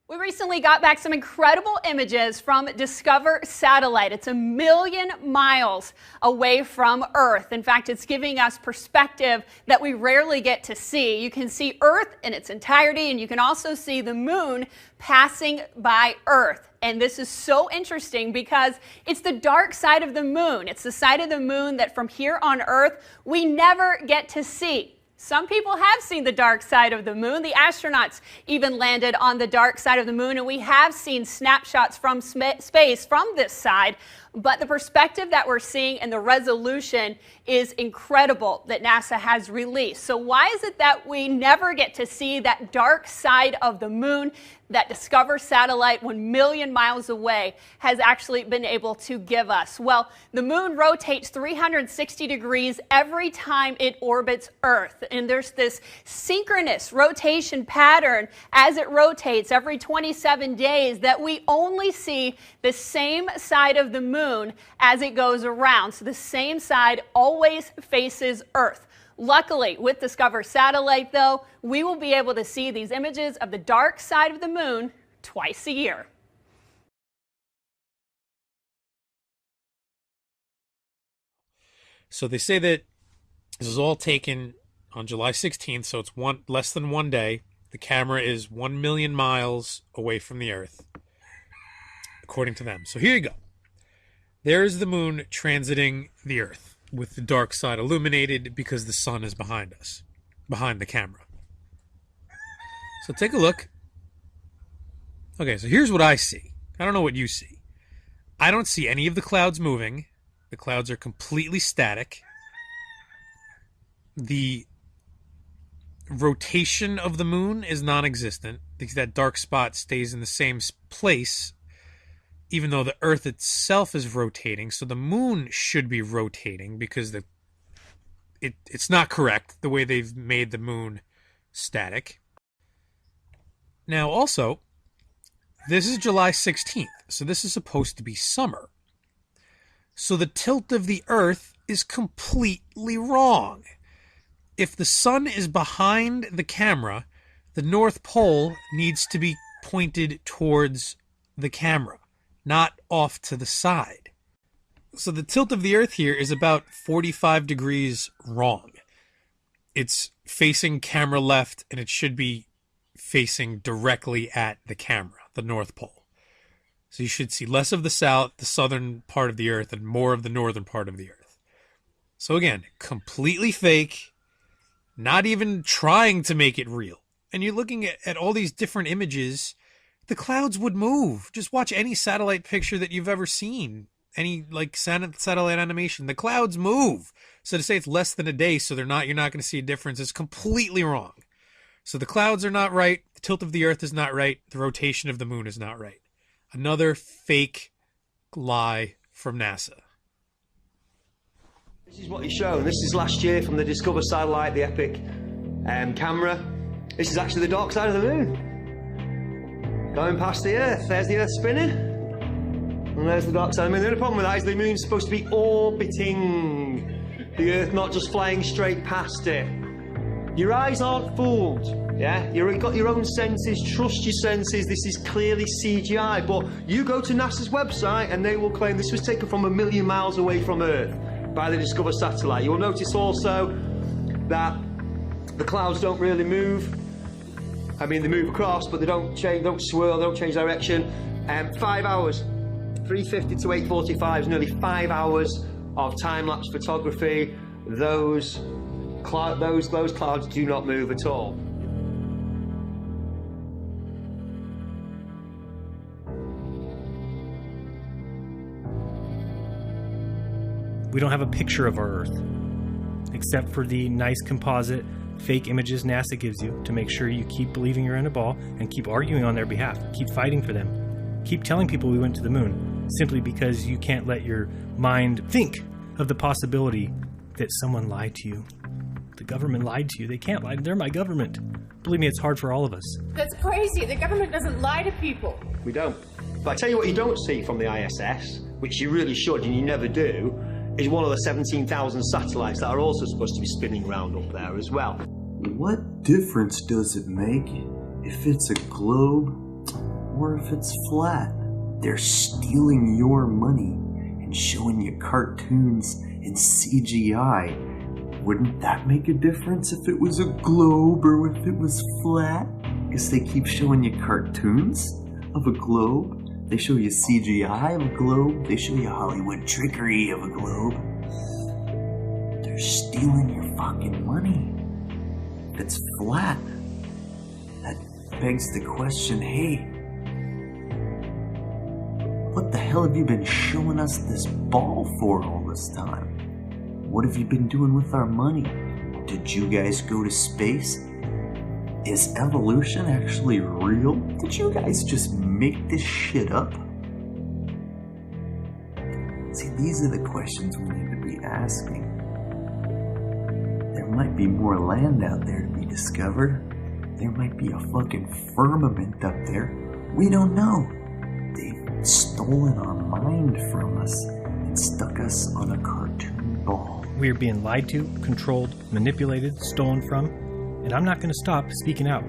We recently got back some incredible images from Discover Satellite. It's 1 million miles away from Earth. In fact, it's giving us perspective that we rarely get to see. You can see Earth in its entirety, and you can also see the moon passing by Earth. And this is so interesting because it's the dark side of the moon. It's the side of the moon that from here on Earth, we never get to see. Some people have seen the dark side of the moon. The astronauts even landed on the dark side of the moon, and we have seen snapshots from space from this side. But the perspective that we're seeing and the resolution is incredible that NASA has released. So why is it that we never get to see that dark side of the moon that Discover Satellite 1 million miles away has actually been able to give us? Well, the moon rotates 360 degrees every time it orbits Earth. And there's this synchronous rotation pattern as it rotates every 27 days that we only see the same side of the moon as it goes around. So the same side always faces Earth. Luckily, with Discover Satellite, though, we will be able to see these images of the dark side of the moon twice a year. So they say that this is all taken on July 16th, so it's less than 1 day. The camera is 1 million miles away from the Earth, according to them. So here you go. There's the moon transiting the Earth with the dark side illuminated because the sun is behind us, behind the camera. So take a look. Okay, so here's what I see. I don't know what you see. I don't see any of the clouds moving. The clouds are completely static. The rotation of the moon is non-existent because that dark spot stays in the same place even though the Earth itself is rotating. So the moon should be rotating because it's not correct the way they've made the moon static. Now also, this is July 16th, so this is supposed to be summer. So the tilt of the Earth is completely wrong. If the sun is behind the camera, the North Pole needs to be pointed towards the camera, not off to the side. So the tilt of the Earth here is about 45 degrees wrong. It's facing camera left, and it should be facing directly at the camera, the North Pole. So you should see less of the southern part of the Earth, and more of the northern part of the Earth. So again, completely fake, not even trying to make it real. And you're looking at all these different images. The clouds would move. Just watch any satellite picture that you've ever seen. Any satellite animation. The clouds move. So to say it's less than a day, so you're not going to see a difference, is completely wrong. So the clouds are not right. The tilt of the Earth is not right. The rotation of the moon is not right. Another fake lie from NASA. This is what it's shown. This is last year from the Discover Satellite, the Epic camera. This is actually the dark side of the moon. Going past the Earth. There's the Earth spinning. And there's the dark side of the moon. The only problem with that is the moon's supposed to be orbiting the Earth, not just flying straight past it. Your eyes aren't fooled. Yeah? You've got your own senses. Trust your senses. This is clearly CGI. But you go to NASA's website and they will claim this was taken from 1 million miles away from Earth by the Discover Satellite. You'll notice also that the clouds don't really move. I mean, they move across, but they don't change, don't swirl, they don't change direction. 5 hours, 3:50 to 8:45 is nearly 5 hours of time-lapse photography. Those clouds do not move at all. We don't have a picture of our Earth, except for the nice composite fake images NASA gives you to make sure you keep believing you're in a ball and keep arguing on their behalf, keep fighting for them, keep telling people we went to the moon, simply because you can't let your mind think of the possibility that someone lied to you. The government lied to you. They can't lie. They're my government. Believe me, it's hard for all of us. That's crazy. The government doesn't lie to people. We don't. But I tell you what you don't see from the ISS, which you really should and you never do, is one of the 17,000 satellites that are also supposed to be spinning around up there as well. What difference does it make if it's a globe Or if it's flat, they're stealing your money and showing you cartoons and CGI. Wouldn't that make a difference if it was a globe or if it was flat? Because they keep showing you cartoons of a globe. They show you CGI of a globe. They show you Hollywood trickery of a globe. They're stealing your fucking money. If it's flat, that begs the question, hey, what the hell have you been showing us this ball for all this time? What have you been doing with our money? Did you guys go to space? Is evolution actually real? Did you guys just make this shit up? See, these are the questions we need to be asking. There might be more land out there to be discovered. There might be a fucking firmament up there. We don't know. They've stolen our mind from us and stuck us on a cartoon ball. We are being lied to, controlled, manipulated, stolen from, and I'm not going to stop speaking out.